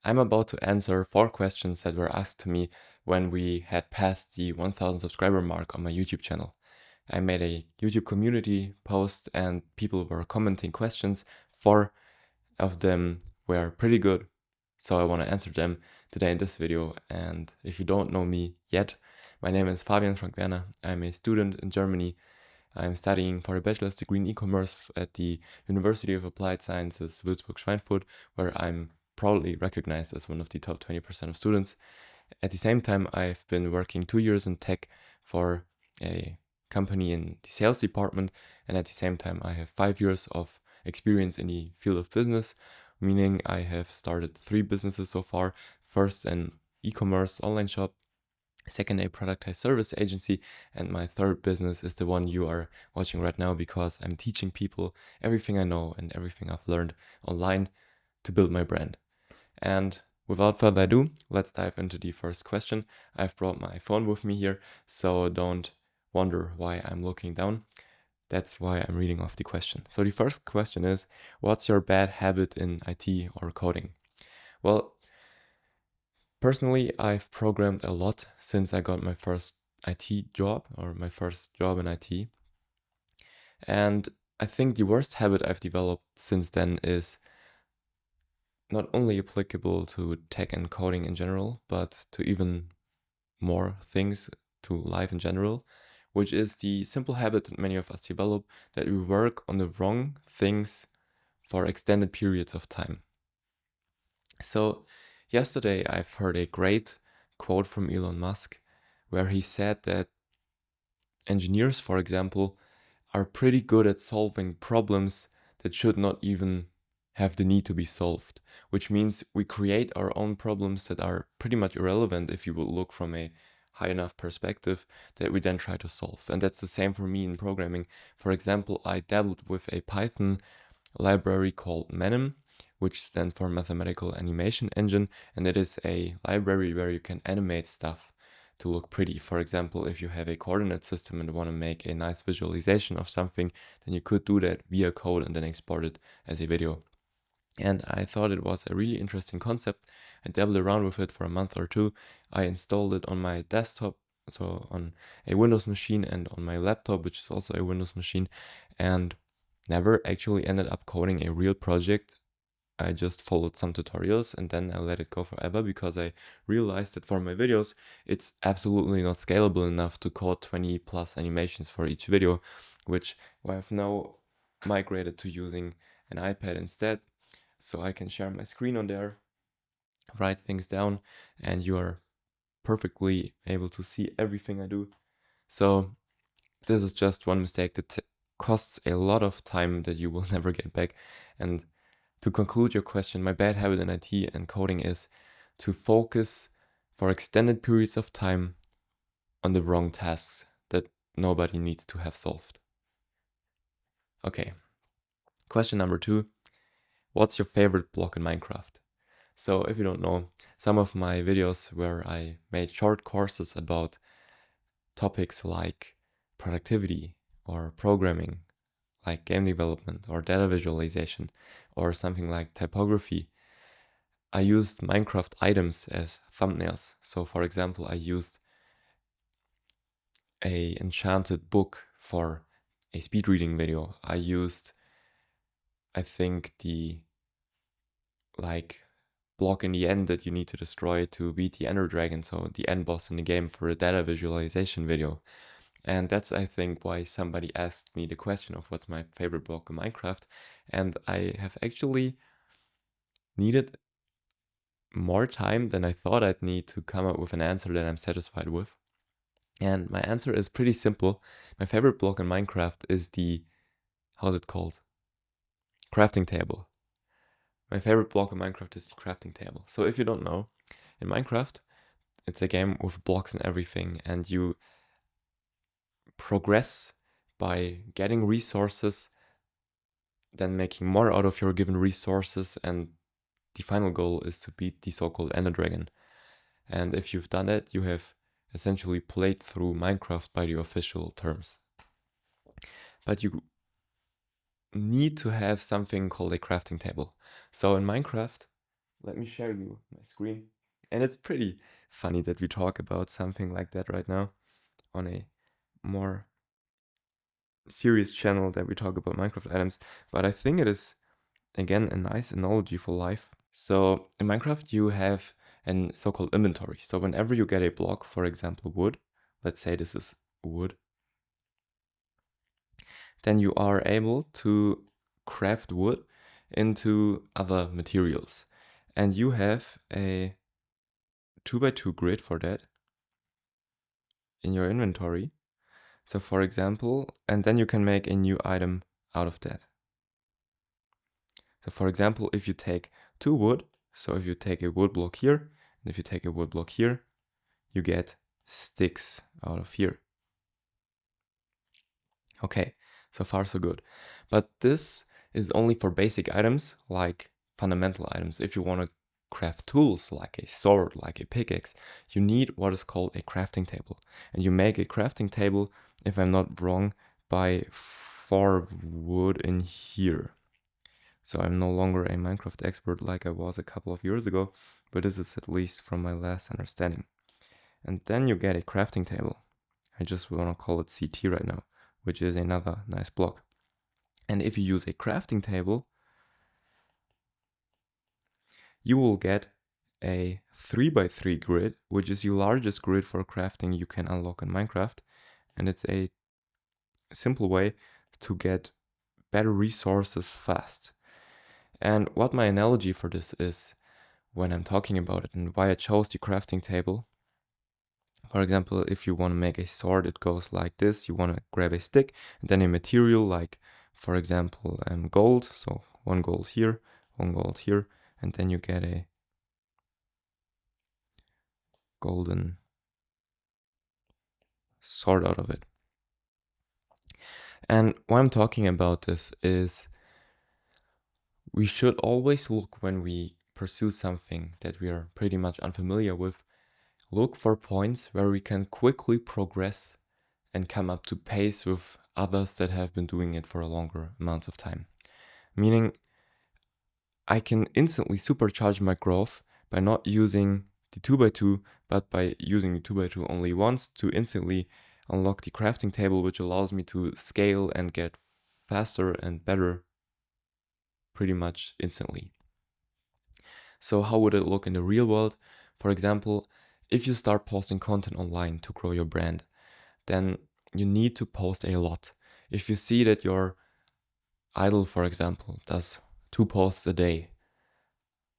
I'm about to answer 4 questions that were asked to me when we had passed the 1000 subscriber mark on my YouTube channel. I made a YouTube community post and people were commenting questions. 4 of them were pretty good, so I want to answer them today in this video. And if you don't know me yet, my name is Fabian from Werner. I'm a student in Germany. I'm studying for a bachelor's degree in e-commerce at the University of Applied Sciences, Würzburg-Schweinfurt, where I'm proudly recognized as one of the top 20% of students. At the same time, I've been working 2 years in tech for a company in the sales department, and at the same time, I have 5 years of experience in the field of business, meaning I have started 3 businesses so far. First, an e-commerce online shop. Second, a productized service agency, and my third business is the one you are watching right now, because I'm teaching people everything I know and everything I've learned online to build my brand. And without further ado, let's dive into the first question. I've brought my phone with me here, so don't wonder why I'm looking down. That's why I'm reading off the question. So the first question is, what's your bad habit in IT or coding? Well, personally, I've programmed a lot since I got my first IT job, or my first job in IT. And I think the worst habit I've developed since then is not only applicable to tech and coding in general, but to even more things, to life in general, which is the simple habit that many of us develop, that we work on the wrong things for extended periods of time. So yesterday I've heard a great quote from Elon Musk, where he said that engineers, for example, are pretty good at solving problems that should not even have the need to be solved, which means we create our own problems that are pretty much irrelevant if you would look from a high enough perspective, that we then try to solve. And that's the same for me in programming. For example, I dabbled with a Python library called Manim, which stands for Mathematical Animation Engine, and it is a library where you can animate stuff to look pretty. For example, if you have a coordinate system and want to make a nice visualization of something, then you could do that via code and then export it as a video. And I thought it was a really interesting concept. I dabbled around with it for a month or two. I installed it on my desktop, so on a Windows machine, and on my laptop, which is also a Windows machine, and never actually ended up coding a real project. I just followed some tutorials and then I let it go forever, because I realized that for my videos, it's absolutely not scalable enough to code 20 plus animations for each video, which I have now migrated to using an iPad instead. So I can share my screen on there, write things down, and you are perfectly able to see everything I do. So this is just one mistake that costs a lot of time that you will never get back. And to conclude your question, my bad habit in IT and coding is to focus for extended periods of time on the wrong tasks that nobody needs to have solved. Okay, question number 2. What's your favorite block in Minecraft? So if you don't know, some of my videos where I made short courses about topics like productivity or programming, like game development or data visualization, or something like typography, I used Minecraft items as thumbnails. So for example, I used a enchanted book for a speed reading video. I used, I think, the block in the end that you need to destroy to beat the Ender Dragon, so the end boss in the game, for a data visualization video. And that's, I think, why somebody asked me the question of what's my favorite block in Minecraft. And I have actually needed more time than I thought I'd need to come up with an answer that I'm satisfied with. And my answer is pretty simple. My favorite block in Minecraft is the, how's it called? Crafting table. My favorite block in Minecraft is the crafting table. So if you don't know, in Minecraft, it's a game with blocks and everything, and you progress by getting resources, then making more out of your given resources, and the final goal is to beat the so-called Ender Dragon. And if you've done it, you have essentially played through Minecraft by the official terms. But you need to have something called a crafting table. So in Minecraft, let me share you my screen. And it's pretty funny that we talk about something like that right now on a more serious channel, that we talk about Minecraft items, but I think it is, again, a nice analogy for life. So in Minecraft, you have a so-called inventory. So whenever you get a block, for example, wood, let's say this is wood, then you are able to craft wood into other materials. And you have a 2x2 grid for that in your inventory. So for example, and then you can make a new item out of that. So for example, if you take 2 wood, so if you take a wood block here, and if you take a wood block here, you get sticks out of here. Okay, so far so good. But this is only for basic items, like fundamental items. If you want to craft tools like a sword, like a pickaxe, you need what is called a crafting table. And you make a crafting table, if I'm not wrong, by 4 wood in here. So I'm no longer a Minecraft expert like I was a couple of years ago, but this is at least from my last understanding. And then you get a crafting table. I just want to call it CT right now, which is another nice block. And if you use a crafting table, you will get a 3x3 grid, which is the largest grid for crafting you can unlock in Minecraft. And it's a simple way to get better resources fast. And what my analogy for this is, when I'm talking about it and why I chose the crafting table. For example, if you want to make a sword, it goes like this. You want to grab a stick and then a material like, for example, gold. So 1 gold here, 1 gold here, and then you get a golden sword out of it. And why I'm talking about this is, we should always look, when we pursue something that we are pretty much unfamiliar with, look for points where we can quickly progress and come up to pace with others that have been doing it for a longer amount of time. Meaning, I can instantly supercharge my growth by not using the 2x2, but by using the 2x2 only once to instantly unlock the crafting table, which allows me to scale and get faster and better pretty much instantly. So how would it look in the real world? For example, if you start posting content online to grow your brand, then you need to post a lot. If you see that your idol, for example, does 2 posts a day,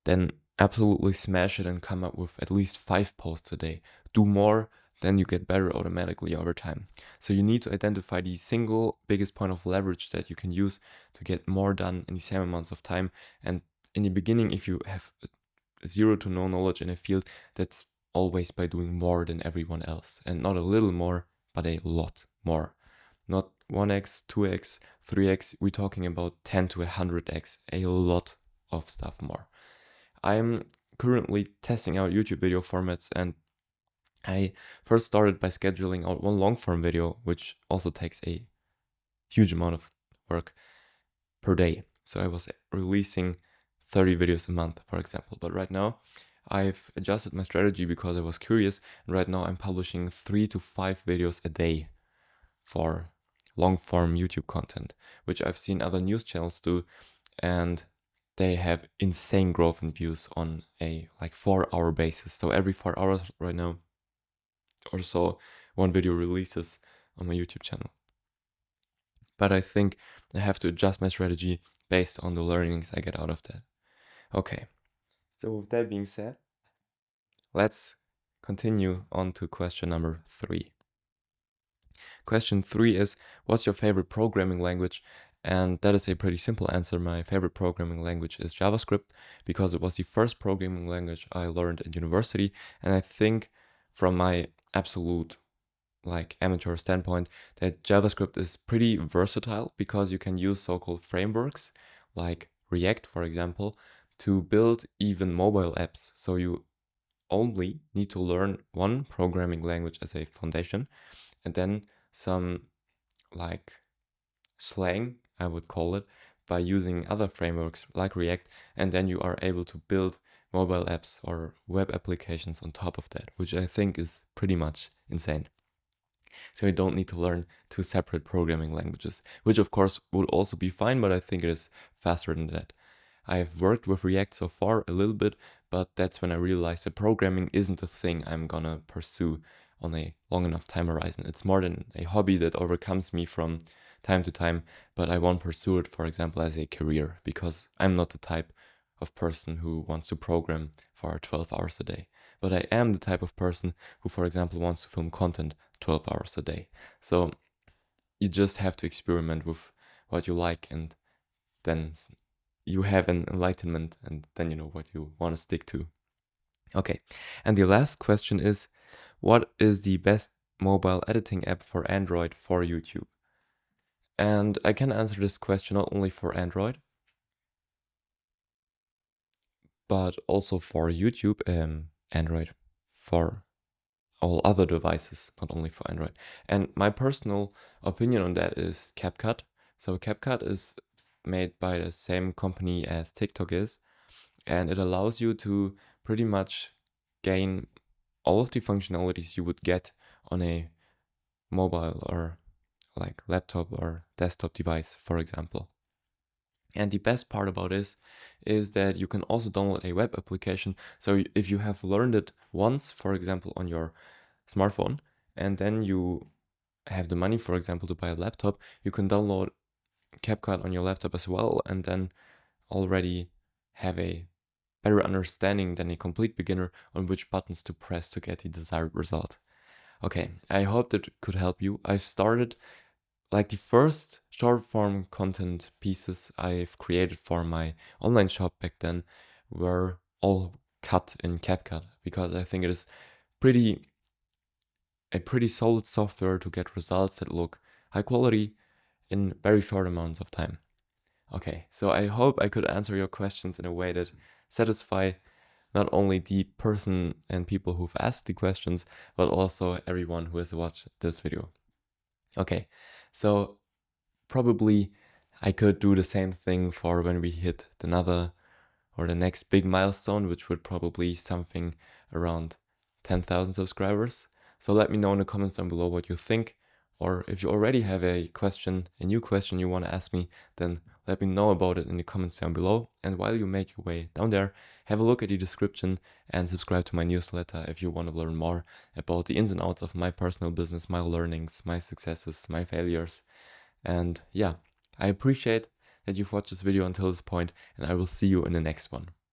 then absolutely smash it and come up with at least 5 posts a day. Do more, then you get better automatically over time. So you need to identify the single biggest point of leverage that you can use to get more done in the same amounts of time. And in the beginning, if you have 0 to no knowledge in a field, that's always by doing more than everyone else. And not a little more, but a lot more. Not 1x, 2x, 3x, we're talking about 10 to 100x, a lot of stuff more. I'm currently testing out YouTube video formats, and I first started by scheduling out 1 long form video, which also takes a huge amount of work per day. So I was releasing 30 videos a month, for example. But right now I've adjusted my strategy because I was curious. And right now I'm publishing 3 to 5 videos a day for long form YouTube content, which I've seen other news channels do. And they have insane growth in views on a 4-hour basis. So every 4 hours right now or so, 1 video releases on my YouTube channel. But I think I have to adjust my strategy based on the learnings I get out of that. Okay, so with that being said, let's continue on to question number 3. Question 3 is, what's your favorite programming language? And that is a pretty simple answer. My favorite programming language is JavaScript, because it was the first programming language I learned at university. And I think, from my absolute amateur standpoint, that JavaScript is pretty versatile, because you can use so-called frameworks like React, for example, to build even mobile apps. So you only need to learn one programming language as a foundation, and then some slang, I would call it, by using other frameworks like React, and then you are able to build mobile apps or web applications on top of that, which I think is pretty much insane. So you don't need to learn two separate programming languages, which of course would also be fine, but I think it is faster than that. I've worked with React so far a little bit, but that's when I realized that programming isn't a thing I'm gonna pursue on a long enough time horizon. It's more than a hobby that overcomes me from time to time, but I won't pursue it, for example, as a career, because I'm not the type of person who wants to program for 12 hours a day. But I am the type of person who, for example, wants to film content 12 hours a day. So you just have to experiment with what you like, and then you have an enlightenment, and then you know what you want to stick to. Okay, and the last question is, what is the best mobile editing app for Android for YouTube? And I can answer this question not only for Android, but also for YouTube, Android for all other devices, not only for Android. And my personal opinion on that is CapCut. So CapCut is made by the same company as TikTok is, and it allows you to pretty much gain all of the functionalities you would get on a mobile or like laptop or desktop device, for example. And the best part about this is that you can also download a web application. So if you have learned it once, for example, on your smartphone, and then you have the money, for example, to buy a laptop, you can download CapCut on your laptop as well, and then already have a better understanding than a complete beginner on which buttons to press to get the desired result. Okay, I hope that could help you. I've started like the first short form content pieces I've created for my online shop back then were all cut in CapCut, because I think it is a pretty solid software to get results that look high quality in very short amounts of time. Okay, so I hope I could answer your questions in a way that satisfy not only the person and people who've asked the questions, but also everyone who has watched this video. Okay, so probably I could do the same thing for when we hit another or the next big milestone, which would probably something around 10,000 subscribers. So let me know in the comments down below what you think, or if you already have a question, a new question you want to ask me, then let me know about it in the comments down below. And while you make your way down there, have a look at the description and subscribe to my newsletter if you want to learn more about the ins and outs of my personal business, my learnings, my successes, my failures. And yeah, I appreciate that you've watched this video until this point, and I will see you in the next one.